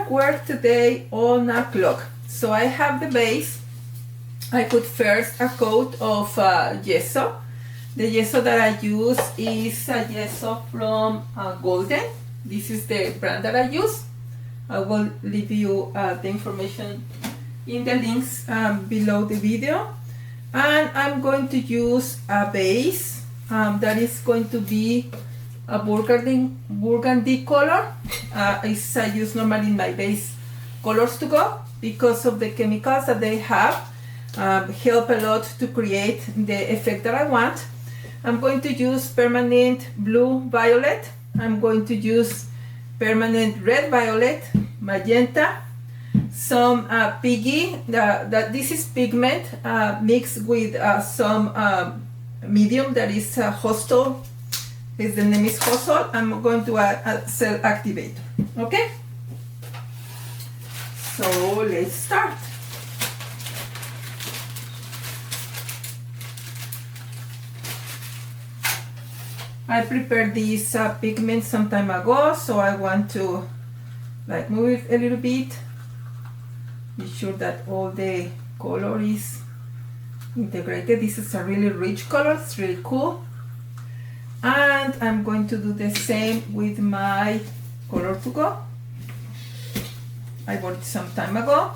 gonna work today on a clock. So I have the base. I put first a coat of gesso. The gesso that I use is a gesso from Golden. This is the brand that I use. I will leave you the information in the links below the video. And I'm going to use a base that is going to be a burgundy color. I use normally my base colors to go because of the chemicals that they have. Help a lot to create the effect that I want. I'm going to use permanent blue violet. I'm going to use permanent red violet, magenta, some piggy. This is pigment mixed with some medium that is hostile. The name is hostile. I'm going to add a cell activator. Okay? So let's start. I prepared this pigment some time ago, so I want to like move it a little bit. Be sure that all the color is integrated. This is a really rich color, it's really cool. And I'm going to do the same with my color to go. I bought it some time ago.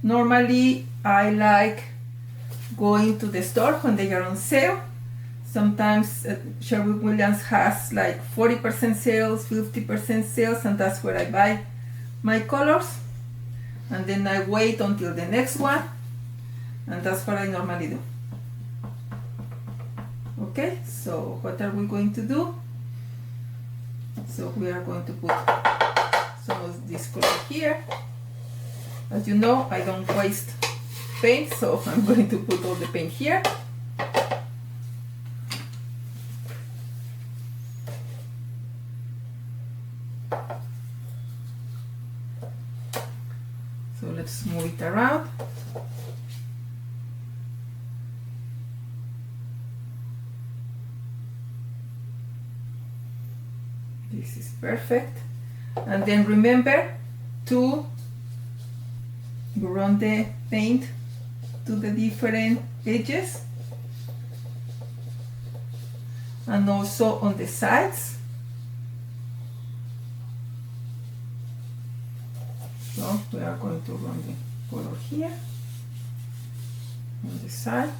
Normally, I like going to the store when they are on sale. Sometimes Sherwin-Williams has like 40% sales, 50% sales, and that's where I buy my colors. And then I wait until the next one, and that's what I normally do. Okay, so what are we going to do? So we are going to put some of this color here. As you know, I don't waste paint, so I'm going to put all the paint here. So let's move it around. This is perfect. And then remember to run the paint to the different edges and also on the sides. So we are going to run the color here on the side.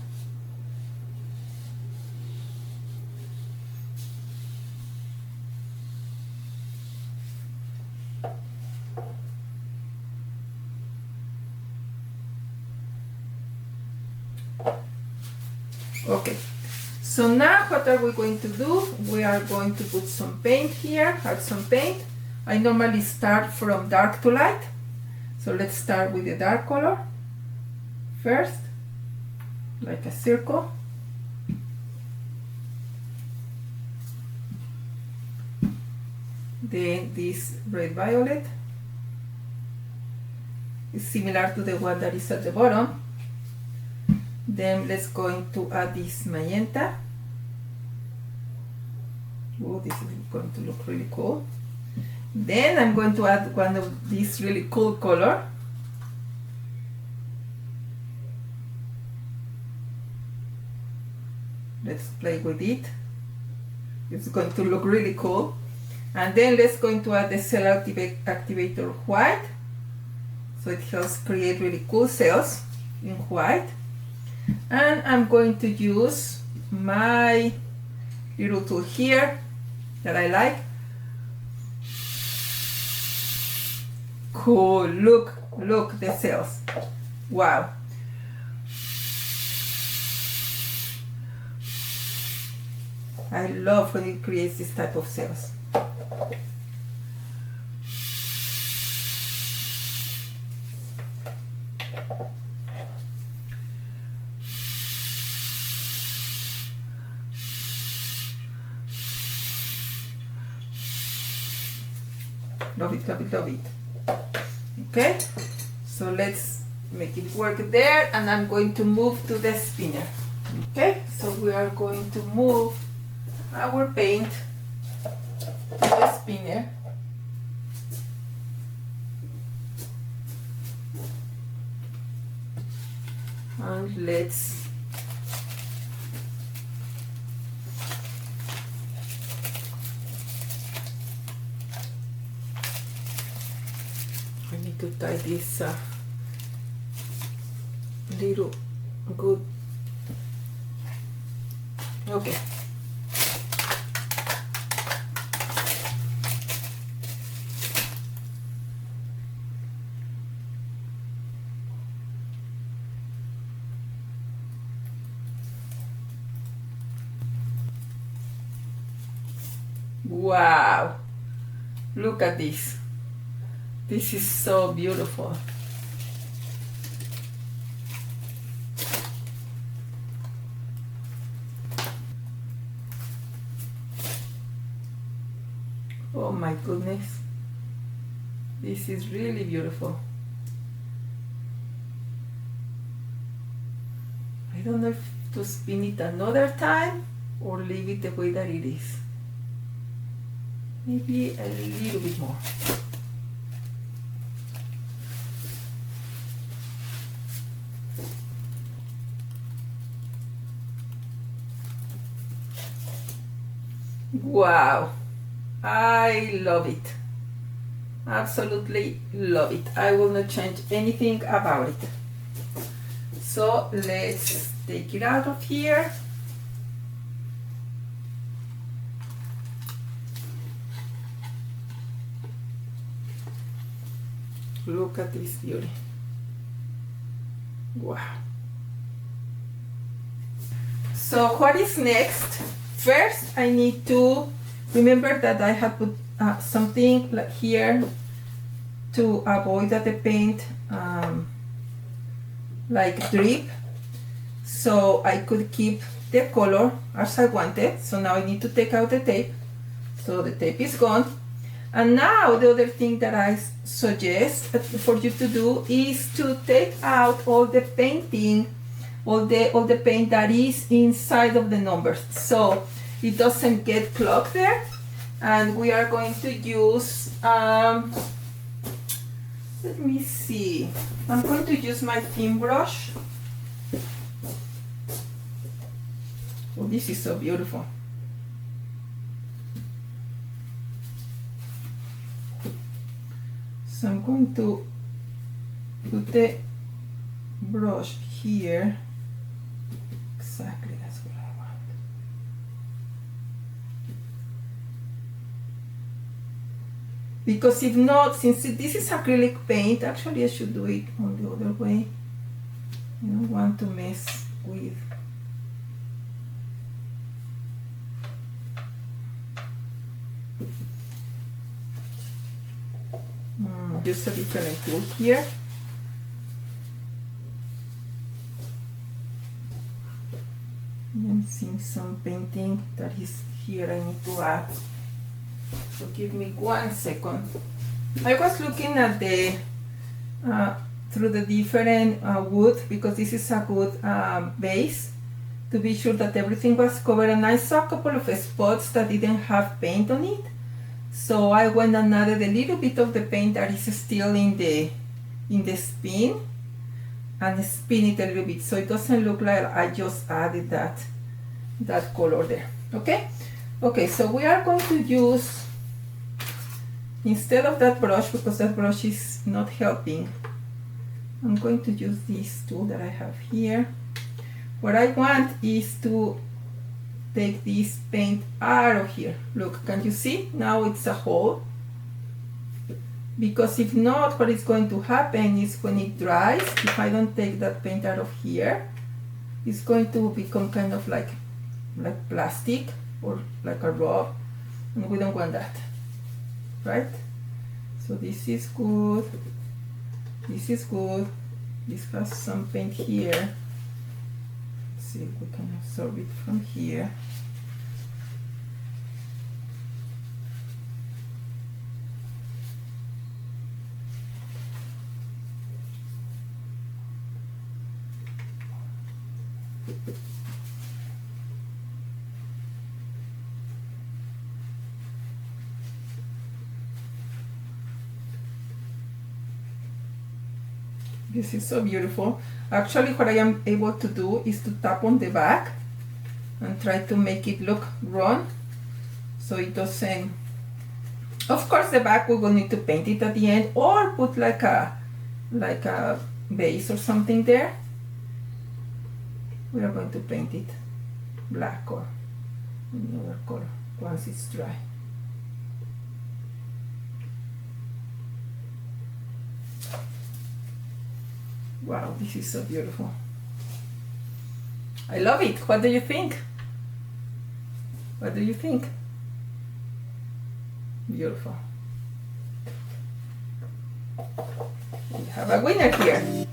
Okay, so now what are we going to do? We are going to put some paint here, add some paint. I normally start from dark to light. So let's start with the dark color first, like a circle. Then this red violet is similar to the one that is at the bottom. Then let's going to add this magenta. Oh, this is going to look really cool. Then I'm going to add one of these really cool color. Let's play with it. It's going to look really cool. And then let's going to add the cell activator white. So it helps create really cool cells in white. And I'm going to use my little tool here that I like. Cool, look the cells. Wow. I love when it creates this type of cells. Love it, love it, love it. Okay, so let's make it work there, and I'm going to move to the spinner. Okay, so we are going to move our paint to the spinner. And let's I need to tie this little good. Okay. Wow, look at this. This is so beautiful. Oh my goodness. This is really beautiful. I don't know if to spin it another time or leave it the way that it is. Maybe a little bit more. Wow, I love it. Absolutely love it. I will not change anything about it. So let's take it out of here. Look at this beauty. Wow. So what is next? First, I need to remember that I have put something like here to avoid that the paint like drip. So I could keep the color as I wanted. So now I need to take out the tape. So the tape is gone. And now the other thing that I suggest for you to do is to take out all the painting, all the paint that is inside of the numbers, so it doesn't get clogged there. And we are going to use, let me see, I'm going to use my thin brush. Oh, this is so beautiful. So I'm going to put the brush here. Exactly, that's what I want. Because if not, since this is acrylic paint, actually I should do it on the other way. I don't want to mess with. Use a different tool here. I'm seeing some painting that is here I need to add. So give me 1 second. I was looking at the through the different wood, because this is a good base, to be sure that everything was covered, and I saw a couple of spots that didn't have paint on it. So I went and added a little bit of the paint that is still in the spin, and spin it a little bit so it doesn't look like I just added that color there. Okay, so we are going to use, instead of that brush, because that brush is not helping, I'm going to use this tool that I have here. What I want is to take this paint out of here. Look, can you see? Now it's a hole. Because if not, what is going to happen is when it dries, if I don't take that paint out of here, it's going to become kind of like plastic or like a rub, and we don't want that, right? So this is good. This is good. This has some paint here. Let's see if we can absorb it from here. This is so beautiful. Actually, what I am able to do is to tap on the back and try to make it look grown, so it doesn't. Of course, the back we will need to paint it at the end, or put like a base or something there. We are going to paint it black or any other color once it's dry. Wow, this is so beautiful. I love it. What do you think? What do you think? Beautiful. We have a winner here.